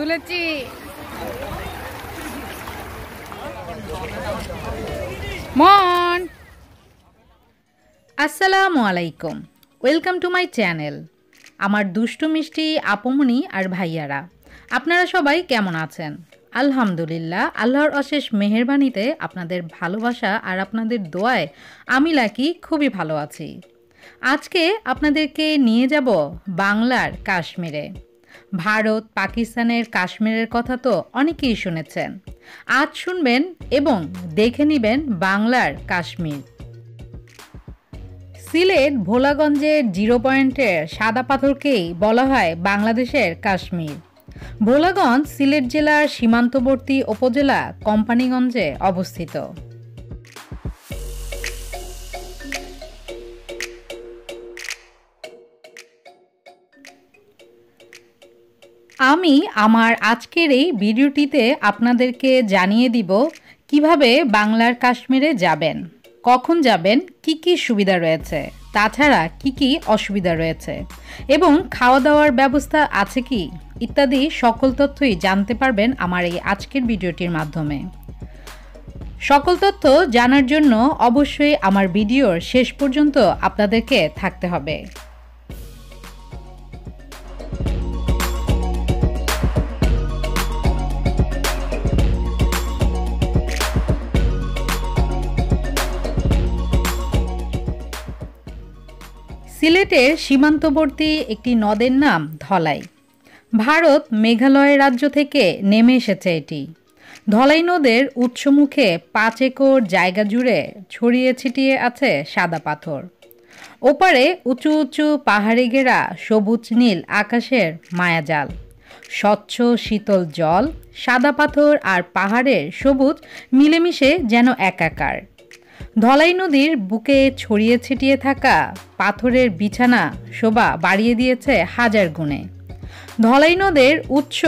তুলেছি। মন আসসালামু আলাইকুম, ওয়েলকাম টু মাই চ্যানেল। আমার দুষ্টু মিষ্টি আপুমনি আর ভাইয়ারা, আপনারা সবাই কেমন আছেন? আলহামদুলিল্লাহ, আল্লাহর অশেষ মেহেরবানিতে আপনাদের ভালোবাসা আর আপনাদের দোয়ায় আমি লাকি খুবই ভালো আছি। আজকে আপনাদেরকে নিয়ে যাব বাংলার কাশ্মীরে। ভারত পাকিস্তানের কাশ্মীরের কথা তো অনেকেই শুনেছেন, আজ শুনবেন এবং দেখে নেবেন বাংলার কাশ্মীর। সিলেট ভোলাগঞ্জের জিরো পয়েন্টের সাদা পাথরকেই বলা হয় বাংলাদেশের কাশ্মীর। ভোলাগঞ্জ সিলেট জেলার সীমান্তবর্তী উপজেলা কোম্পানীগঞ্জে অবস্থিত। আমি আমার আজকের এই ভিডিওটিতে আপনাদেরকে জানিয়ে দিব কিভাবে বাংলার কাশ্মীরে যাবেন, কখন যাবেন, কি কি সুবিধা রয়েছে, তাছাড়া কি কি অসুবিধা রয়েছে এবং খাওয়া দাওয়ার ব্যবস্থা আছে কি ইত্যাদি সকল তথ্যই জানতে পারবেন আমার এই আজকের ভিডিওটির মাধ্যমে। সকল তথ্য জানার জন্য অবশ্যই আমার ভিডিওর শেষ পর্যন্ত আপনাদেরকে থাকতে হবে। সিলেটের সীমান্তবর্তী একটি নদের নাম ধলাই। ভারত মেঘালয় রাজ্য থেকে নেমে এসেছে এটি। ধলাই নদের উৎসমুখে 5 একর জায়গা জুড়ে ছড়িয়ে ছিটিয়ে আছে সাদা পাথর। ওপারে উঁচু উঁচু পাহাড়ে ঘেরা সবুজ নীল আকাশের মায়াজাল, স্বচ্ছ শীতল জল, সাদা পাথর আর পাহাড়ের সবুজ মিলেমিশে যেন একাকার। ধলাই নদীর বুকে ছড়িয়ে ছিটিয়ে থাকা পাথরের বিছানা শোভা বাড়িয়ে দিয়েছে হাজার গুণে। ধলাই নদের উৎস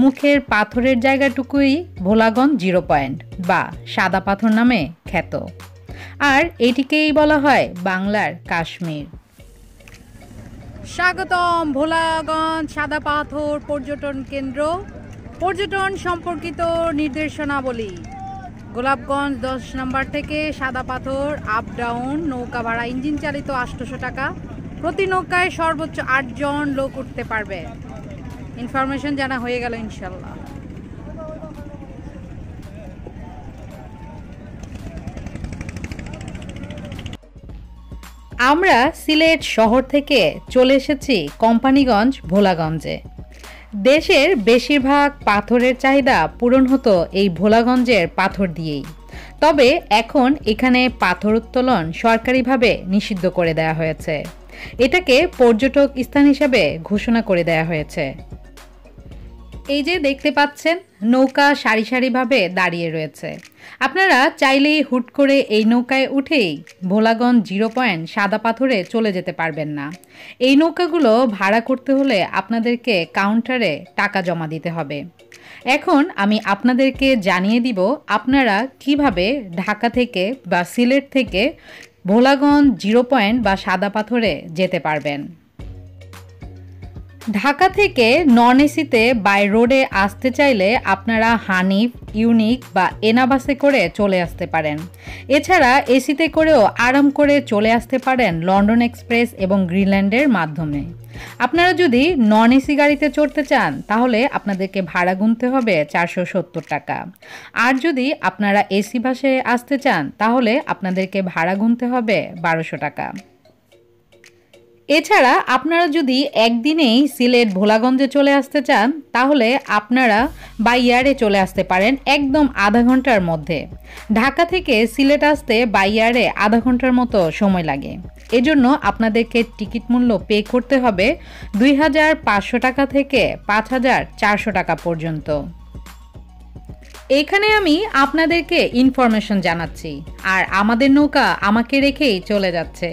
মুখের পাথরের জায়গাটুকুই ভোলাগঞ্জ জিরো পয়েন্ট বা সাদা পাথর নামে খ্যাত, আর এটিকেই বলা হয় বাংলার কাশ্মীর। স্বাগতম ভোলাগঞ্জ সাদা পাথর পর্যটন কেন্দ্র। পর্যটন সম্পর্কিত নির্দেশনাবলী: গোলাপগঞ্জ 10 নম্বর থেকে সাদা পাথর আপ ডাউন নৌকা ভাড়া ইঞ্জিন চালিত 800 টাকা। প্রতি নৌকায় সর্বোচ্চ 8 জন লোক উঠতে পারবে। ইনফরমেশন জানা হয়ে গেল ইনশাল্লাহ। আমরা সিলেট শহর থেকে চলে এসেছি কোম্পানীগঞ্জ ভোলাগঞ্জে। দেশের বেশিরভাগ পাথরের চাহিদা পূরণ হতো এই ভোলাগঞ্জের পাথর দিয়েই। তবে এখন এখানে পাথর উত্তোলন সরকারিভাবে নিষিদ্ধ করে দেওয়া হয়েছে। এটাকে পর্যটক স্থান হিসেবে ঘোষণা করে দেওয়া হয়েছে। এই যে দেখতে পাচ্ছেন, নৌকা সারি সারিভাবে দাঁড়িয়ে রয়েছে। আপনারা চাইলেই হুট করে এই নৌকায় উঠেই ভোলাগঞ্জ জিরো পয়েন্ট সাদা পাথরে চলে যেতে পারবেন না। এই নৌকাগুলো ভাড়া করতে হলে আপনাদেরকে কাউন্টারে টাকা জমা দিতে হবে। এখন আমি আপনাদেরকে জানিয়ে দিব আপনারা কিভাবে ঢাকা থেকে বা সিলেট থেকে ভোলাগঞ্জ জিরো পয়েন্ট বা সাদা পাথরে যেতে পারবেন। ঢাকা থেকে নন এসিতে বাই রোডে আসতে চাইলে আপনারা হানিফ, ইউনিক বা এনা বাসে করে চলে আসতে পারেন। এছাড়া এসিতে করেও আরাম করে চলে আসতে পারেন লন্ডন এক্সপ্রেস এবং গ্রিনল্যান্ডের মাধ্যমে। আপনারা যদি নন এসি গাড়িতে চড়তে চান তাহলে আপনাদেরকে ভাড়া গুনতে হবে 470 টাকা। আর যদি আপনারা এসি বাসে আসতে চান তাহলে আপনাদেরকে ভাড়া গুনতে হবে 1200 টাকা। এছাড়া আপনারা যদি একদিনেই সিলেট ভোলাগঞ্জে চলে আসতে চান তাহলে আপনারা বাই এয়ারে চলে আসতে পারেন একদম আধা ঘন্টার মধ্যে। ঢাকা থেকে সিলেট আসতে বাই এয়ারে আধা ঘন্টার মতো সময় লাগে। এজন্য আপনাদেরকে টিকিট মূল্য পে করতে হবে 2500 টাকা থেকে 5400 টাকা পর্যন্ত। এখানে আমি আপনাদেরকে ইনফরমেশন জানাচ্ছি আর আমাদের নৌকা আমাকে রেখেই চলে যাচ্ছে।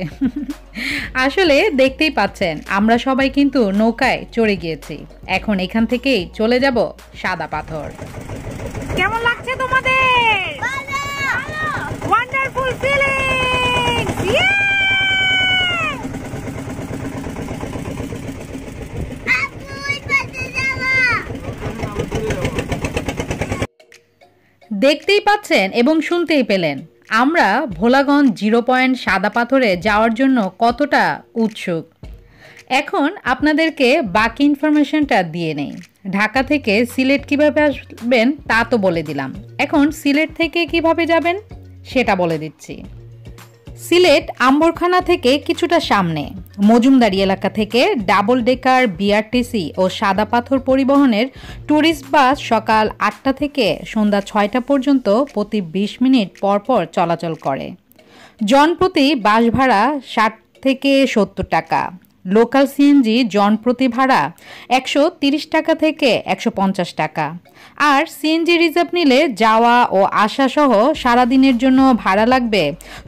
আসলে দেখতেই পাচ্ছেন আমরা সবাই কিন্তু নৌকায় চড়ে গিয়েছি। এখন এখান থেকেই চলে যাব সাদা পাথর। কেমন লাগছে তোমাদের? Wonderful feelings. দেখতেই পাচ্ছেন এবং শুনতেই পেলেন আমরা ভোলাগঞ্জ 0 পয়েন্ট সাদা পাথরে যাওয়ার জন্য কতটা উৎসুক। এখন আপনাদেরকে বাকি ইনফরমেশনটা দিয়ে নেই। ঢাকা থেকে সিলেট কিভাবে আসবেন তা তো বলে দিলাম, এখন সিলেট থেকে কিভাবে যাবেন সেটা বলে দিচ্ছি। সিলেট আম্বরখানা থেকে কিছুটা সামনে মজুমদারি এলাকা থেকে ডাবল ডেকার বিআরটিসি ও সাদা পাথর পরিবহনের ট্যুরিস্ট বাস সকাল 8টা থেকে সন্ধ্যা 6টা পর্যন্ত প্রতি 20 মিনিট পর পর চলাচল করে। জনপ্রতি বাস ভাড়া 60 থেকে 70 টাকা। লোকাল সিএনজি জনপ্রতি ভাড়া 130 টাকা থেকে 150 টাকা। আর সিএনজি রিজার্ভ নিলে যাওয়া ও আসা সহ সারাদিনের জন্য ভাড়া লাগবে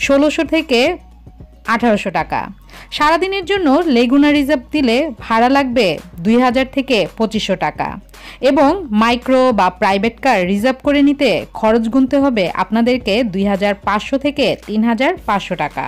1600 থেকে 1800 টাকা। সারাদিনের জন্য লেগুনা রিজার্ভ দিলে ভাড়া লাগবে 2000 থেকে 2500 টাকা। এবং মাইক্রো বা প্রাইভেট কার রিজার্ভ করে নিতে খরচ গুনতে হবে আপনাদেরকে 2500 থেকে 3500 টাকা।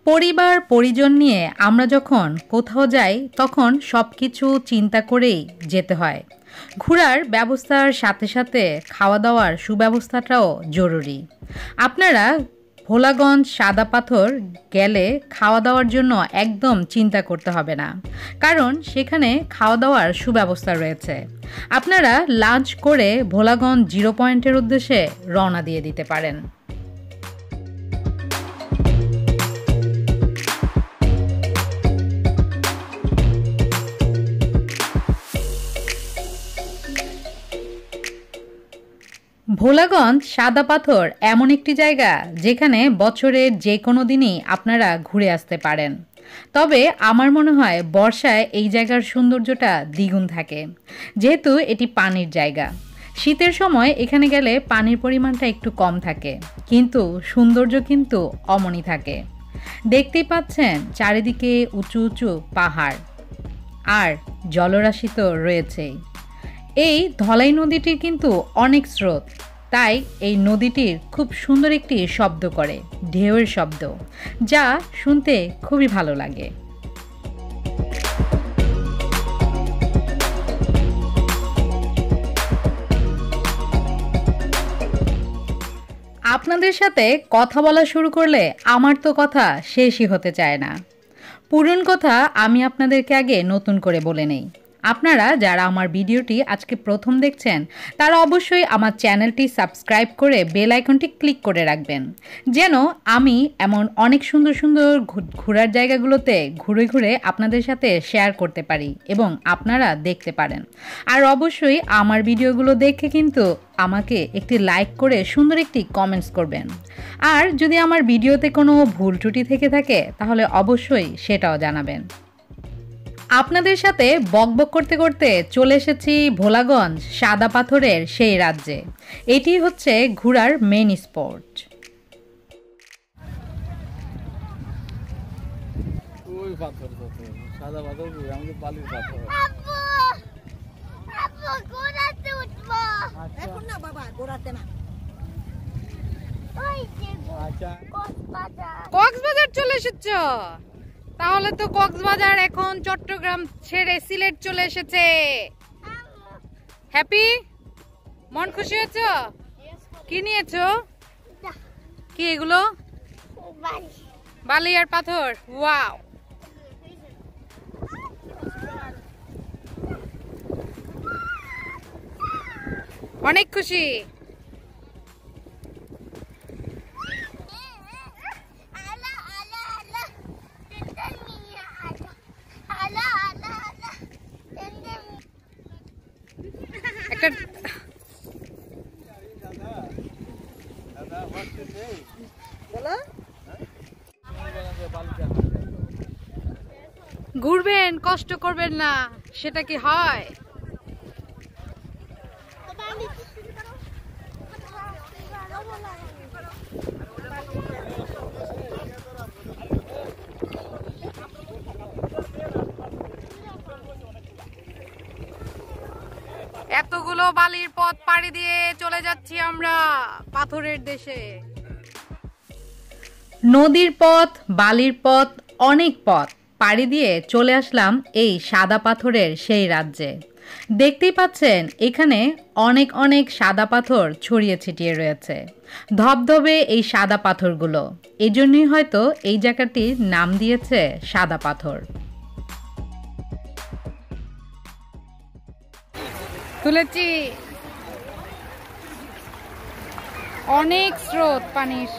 পরিবার পরিজন নিয়ে আমরা যখন কোথাও যাই তখন সব কিছু চিন্তা করেই যেতে হয়। ঘোরার ব্যবস্থার সাথে সাথে খাওয়া দাওয়ার সুব্যবস্থাটাও জরুরি। আপনারা ভোলাগঞ্জ সাদা পাথর গেলে খাওয়া দাওয়ার জন্য একদম চিন্তা করতে হবে না, কারণ সেখানে খাওয়া দাওয়ার সুব্যবস্থা রয়েছে। আপনারা লাঞ্চ করে ভোলাগঞ্জ 0 পয়েন্টের উদ্দেশ্যে রওনা দিয়ে দিতে পারেন। ভোলাগঞ্জ সাদা পাথর এমন একটি জায়গা যেখানে বছরের যে কোনো দিনই আপনারা ঘুরে আসতে পারেন। তবে আমার মনে হয় বর্ষায় এই জায়গার সৌন্দর্যটা দ্বিগুণ থাকে, যেহেতু এটি পানির জায়গা। শীতের সময় এখানে গেলে পানির পরিমাণটা একটু কম থাকে, কিন্তু সৌন্দর্য কিন্তু অমনই থাকে। দেখতেই পাচ্ছেন চারিদিকে উঁচু উঁচু পাহাড় আর জলরাশি তো রয়েছেই। এই ধলাই নদীটির কিন্তু অনেক স্রোত, তাই এই নদীটির খুব সুন্দর একটি শব্দ করে, ঢেউয়ের শব্দ, যা শুনতে খুবই ভালো লাগে। আপনাদের সাথে কথা বলা শুরু করলে আমার তো কথা শেষই হতে চায় না। পুরনো কথা আমি আপনাদেরকে আগে নতুন করে বলে নেই। আপনারা যারা আমার ভিডিওটি আজকে প্রথম দেখছেন তারা অবশ্যই আমার চ্যানেলটি সাবস্ক্রাইব করে বেল আইকনটি ক্লিক করে রাখবেন, যেন আমি এমন অনেক সুন্দর সুন্দর ঘোরার জায়গাগুলোতে ঘুরে ঘুরে আপনাদের সাথে শেয়ার করতে পারি এবং আপনারা দেখতে পারেন। আর অবশ্যই আমার ভিডিওগুলো দেখে কিন্তু আমাকে একটি লাইক করে সুন্দর একটি কমেন্টস করবেন। আর যদি আমার ভিডিওতে কোনো ভুল ত্রুটি থেকে থাকে তাহলে অবশ্যই সেটাও জানাবেন। আপনাদের সাথে বকবক করতে করতে চলে এসেছি ভোলাগঞ্জ সাদা পাথরের সেই রাজ্যে। এটি হচ্ছে ঘোরার মেইন স্পট। কক্সবাজার চলে এসেছ? তাহলে তো কক্সবাজার এখন চট্টগ্রাম ছেড়ে সিলেট চলে এসেছে। হ্যাপি? মন খুশি হয়েছ? কি নিয়েছো? কি এগুলো? বালি আর পাথর। ওয়াও, অনেক খুশি। ঘুরবেন, কষ্ট করবেন না, সেটা কি হয়? ধুলো বালির পথ পাড়ি দিয়ে চলে যাচ্ছি আমরা পাথরের দেশে। নদীর পথ, বালির পথ, অনেক পথ পাড়ি দিয়ে চলে আসলাম এই সাদা পাথরের সেই রাজ্যে। দেখতেই পাচ্ছেন এখানে অনেক অনেক সাদা পাথর ছড়িয়ে ছিটিয়ে রয়েছে। ধবধবে এই সাদা পাথরগুলো, এজন্যই হয়তো এই জায়গাটির নাম দিয়েছে সাদা পাথর। তুলেছি অনেক স্রোত পানির।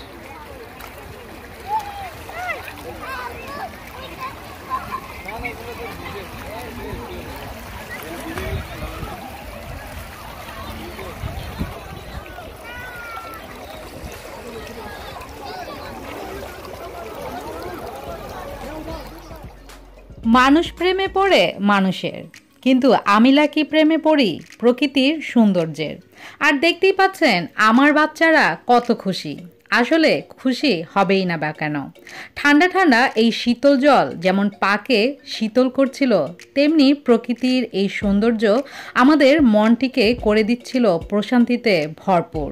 মানুষ প্রেমে পড়ে মানুষের, কিন্তু আমি লাকি প্রেমে পড়ি প্রকৃতির সৌন্দর্যের। আর দেখতেই পাচ্ছেন আমার বাচ্চারা কত খুশি। আসলে খুশি হবেই না বা কেন? ঠান্ডা ঠান্ডা এই শীতল জল যেমন পাকে শীতল করছিল, তেমনি প্রকৃতির এই সৌন্দর্য আমাদের মনটিকে করে দিচ্ছিল প্রশান্তিতে ভরপুর।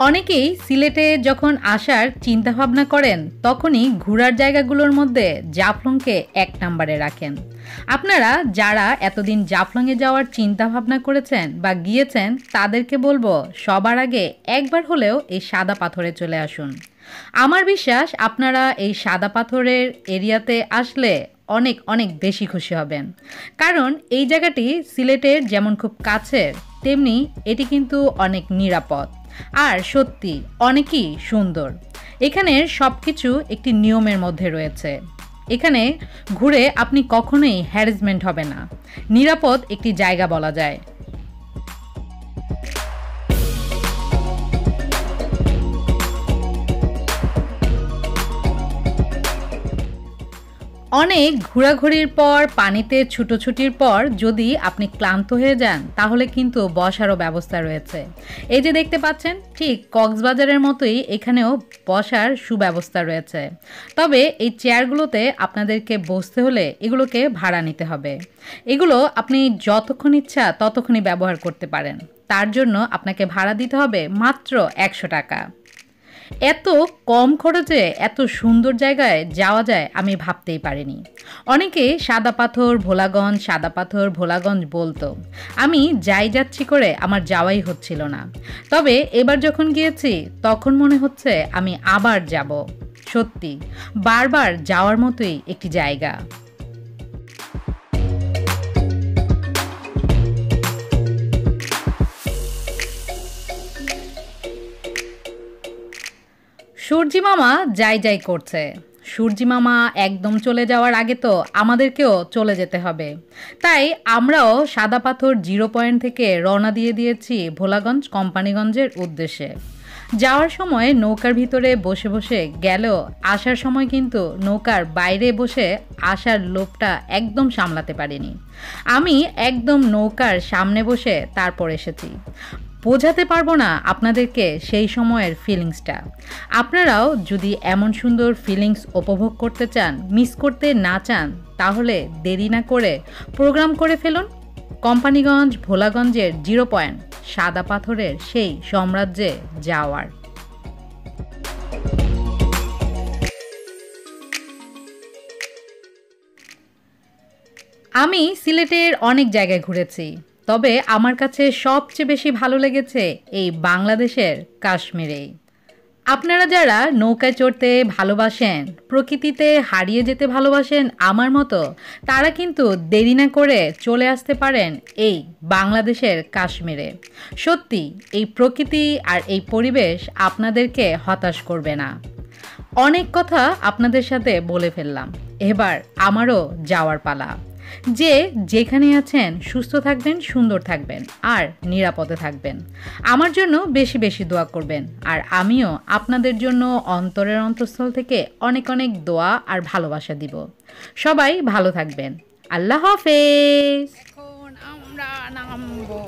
অনেকেই সিলেটে যখন আসার চিন্তাভাবনা করেন তখনই ঘোরার জায়গাগুলোর মধ্যে জাফলংকে 1 নম্বরে রাখেন। আপনারা যারা এতদিন জাফলংয়ে যাওয়ার চিন্তাভাবনা করেছেন বা গিয়েছেন তাদেরকে বলবো সবার আগে একবার হলেও এই সাদা পাথরে চলে আসুন। আমার বিশ্বাস আপনারা এই সাদা পাথরের এরিয়াতে আসলে অনেক অনেক বেশি খুশি হবেন, কারণ এই জায়গাটি সিলেটের যেমন খুব কাছের, তেমনি এটি কিন্তু অনেক নিরাপদ আর সত্যি অনেকই সুন্দর। এখানের সব কিছু একটি নিয়মের মধ্যে রয়েছে। এখানে ঘুরে আপনি কখনোই হ্যারাসমেন্ট হবে না, নিরাপদ একটি জায়গা বলা যায়। অনেক ঘোরাঘুরির পর, পানিতে ছুটোছুটির পর যদি আপনি ক্লান্ত হয়ে যান তাহলে কিন্তু বসারও ব্যবস্থা রয়েছে। এই যে দেখতে পাচ্ছেন, ঠিক কক্সবাজারের মতোই এখানেও বসার সুব্যবস্থা রয়েছে। তবে এই চেয়ারগুলোতে আপনাদেরকে বসতে হলে এগুলোকে ভাড়া নিতে হবে। এগুলো আপনি যতক্ষণ ইচ্ছা ততক্ষণই ব্যবহার করতে পারেন, তার জন্য আপনাকে ভাড়া দিতে হবে মাত্র 100 টাকা। এত কম খরচে এত সুন্দর জায়গায় যাওয়া যায় আমি ভাবতেই পারিনি। অনেকে সাদা পাথর ভোলাগঞ্জ, সাদা পাথর ভোলাগঞ্জ বলতো, আমি যাচ্ছি করে আমার যাওয়াই হচ্ছিল না। তবে এবার যখন গিয়েছি তখন মনে হচ্ছে আমি আবার যাব। সত্যি বারবার যাওয়ার মতোই একটি জায়গা। সূর্যি মামা যাই করছে। সূর্যি মামা একদম চলে যাওয়ার আগে তো আমাদেরকেও চলে যেতে হবে। তাই আমরাও সাদা পাথর 0 পয়েন্ট থেকে রওনা দিয়ে দিয়েছি ভোলাগঞ্জ কোম্পানিগঞ্জের উদ্দেশ্যে। যাওয়ার সময় নৌকার ভিতরে বসে বসে গেলেও আসার সময় কিন্তু নৌকার বাইরে বসে আসার লোভটা একদম সামলাতে পারিনি। আমি একদম নৌকার সামনে বসে তারপর এসেছি। বোঝাতে পারবো না আপনাদেরকে সেই সময়ের ফিলিংসটা। আপনারাও যদি এমন সুন্দর ফিলিংস উপভোগ করতে চান, মিস করতে না চান, তাহলে দেরি না করে প্রোগ্রাম করে ফেলুন কোম্পানিগঞ্জ ভোলাগঞ্জের 0 পয়েন্ট সাদা পাথরের সেই সাম্রাজ্যে যাওয়ার। আমি সিলেটের অনেক জায়গায় ঘুরেছি, তবে আমার কাছে সবচেয়ে বেশি ভালো লেগেছে এই বাংলাদেশের কাশ্মীরেই। আপনারা যারা নৌকায় চড়তে ভালোবাসেন, প্রকৃতিতে হারিয়ে যেতে ভালোবাসেন আমার মতো, তারা কিন্তু দেরি না করে চলে আসতে পারেন এই বাংলাদেশের কাশ্মীরে। সত্যি এই প্রকৃতি আর এই পরিবেশ আপনাদেরকে হতাশ করবে না। অনেক কথা আপনাদের সাথে বলে ফেললাম, এবার আমারও যাওয়ার পালা। যে যেখানে আছেন সুস্থ থাকবেন, সুন্দর থাকবেন আর নিরাপদে থাকবেন। আমার জন্য বেশি বেশি দোয়া করবেন, আর আমিও আপনাদের জন্য অন্তরের অন্তঃস্থল থেকে অনেক অনেক দোয়া আর ভালোবাসা দিব। সবাই ভালো থাকবেন। আল্লাহ হাফেজ। এখন আমরা নামবো।